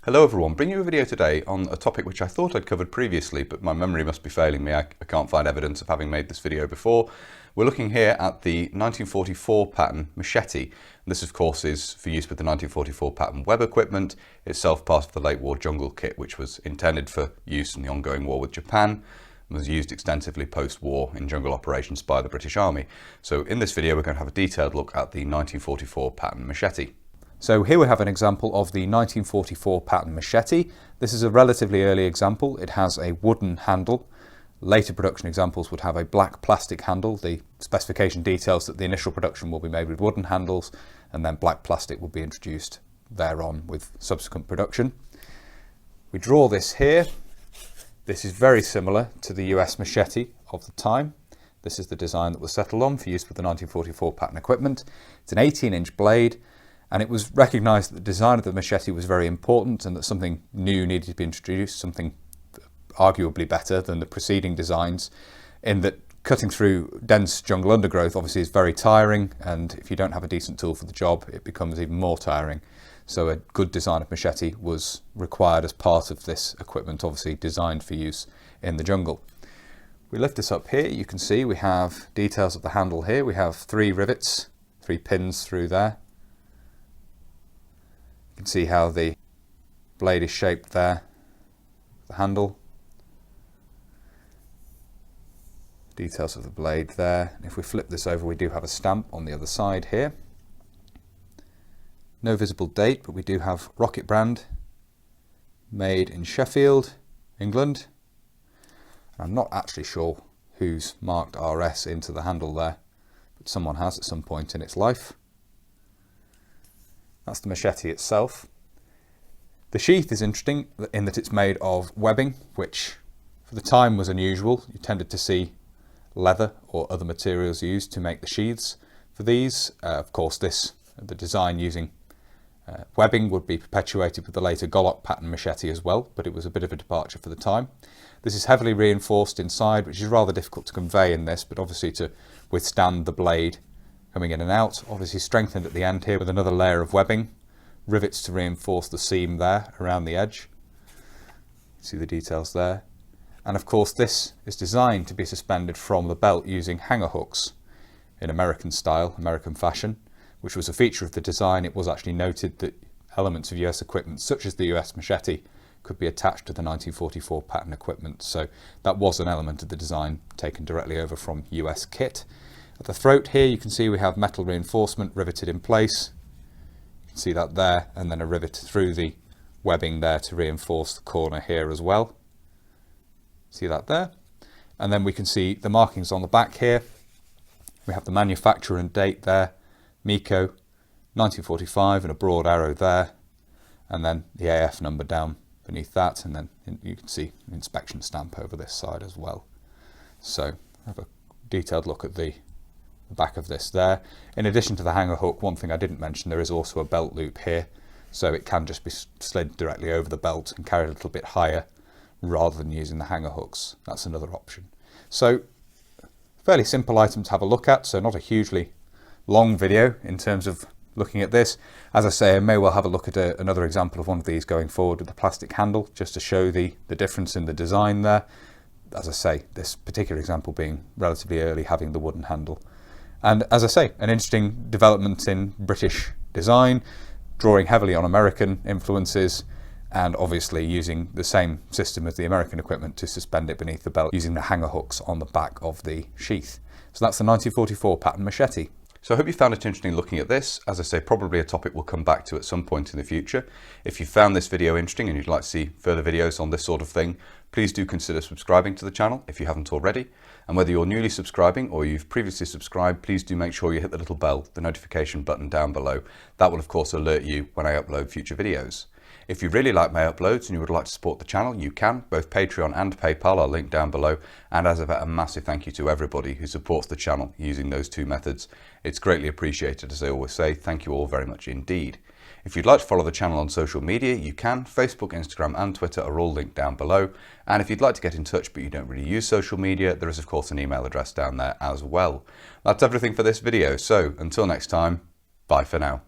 Hello everyone, bringing you a video today on a topic which I thought I'd covered previously, but my memory must be failing me. I can't find evidence of having made this video before. We're looking here at the 1944 pattern Machete. This of course is for use with the 1944 pattern web equipment, itself part of the late war jungle kit which was intended for use in the ongoing war with Japan and was used extensively post-war in jungle operations by the British Army. So in this video we're going to have a detailed look at the 1944 pattern Machete. So here we have an example of the 1944 pattern Machete. This is a relatively early example. It has a wooden handle. Later production examples would have a black plastic handle. The specification details that the initial production will be made with wooden handles and then black plastic will be introduced thereon with subsequent production. We draw this here. This is very similar to the US Machete of the time. This is the design that was settled on for use with the 1944 pattern equipment. It's an 18-inch blade. And it was recognised that the design of the machete was very important and that something new needed to be introduced, something arguably better than the preceding designs, in that cutting through dense jungle undergrowth obviously is very tiring, and if you don't have a decent tool for the job, it becomes even more tiring. So a good design of machete was required as part of this equipment, obviously designed for use in the jungle. We lift this up here, you can see we have details of the handle here. We have 3 rivets, 3 pins through there. You can see how the blade is shaped there, the handle, details of the blade there. And if we flip this over, we do have a stamp on the other side here. No visible date, but we do have rocket brand, made in Sheffield, England. I'm not actually sure who's marked RS into the handle there, but someone has at some point in its life. That's the machete itself. The sheath is interesting in that it's made of webbing, which for the time was unusual. You tended to see leather or other materials used to make the sheaths for these. Of course, the design using webbing would be perpetuated with the later Golok pattern machete as well, but it was a bit of a departure for the time. This is heavily reinforced inside, which is rather difficult to convey in this, but obviously to withstand the blade coming in and out. Obviously strengthened at the end here with another layer of webbing, rivets to reinforce the seam there around the edge. See the details there. And of course this is designed to be suspended from the belt using hanger hooks in American style, American fashion, which was a feature of the design. It was actually noted that elements of US equipment such as the US Machete could be attached to the 1944 pattern equipment. So that was an element of the design taken directly over from US kit. At the throat here you can see we have metal reinforcement riveted in place. You can see that there, and then a rivet through the webbing there to reinforce the corner here as well. See that there? And then we can see the markings on the back here. We have the manufacturer and date there, MECO 1945, and a broad arrow there, and then the AF number down beneath that, and then you can see an inspection stamp over this side as well. So have a detailed look at the back of this there. In addition to the hanger hook, one thing I didn't mention, there is also a belt loop here, so it can just be slid directly over the belt and carried a little bit higher rather than using the hanger hooks. That's another option. So fairly simple item to have a look at, so not a hugely long video in terms of looking at this. As I say, I may well have a look at another example of one of these going forward with the plastic handle, just to show the difference in the design there. As I say, this particular example being relatively early, having the wooden handle. And as I say, an interesting development in British design, drawing heavily on American influences, and obviously using the same system as the American equipment to suspend it beneath the belt using the hanger hooks on the back of the sheath. So that's the 1944 pattern machete. So I hope you found it interesting looking at this. As I say, probably a topic we'll come back to at some point in the future. If you found this video interesting and you'd like to see further videos on this sort of thing, please do consider subscribing to the channel if you haven't already. And whether you're newly subscribing or you've previously subscribed, please do make sure you hit the little bell, the notification button down below. That will of course alert you when I upload future videos. If you really like my uploads and you would like to support the channel, you can. Both Patreon and PayPal are linked down below. And as ever, a massive thank you to everybody who supports the channel using those 2 methods. It's greatly appreciated, as I always say. Thank you all very much indeed. If you'd like to follow the channel on social media, you can. Facebook, Instagram and Twitter are all linked down below. And if you'd like to get in touch but you don't really use social media, there is of course an email address down there as well. That's everything for this video. So until next time, bye for now.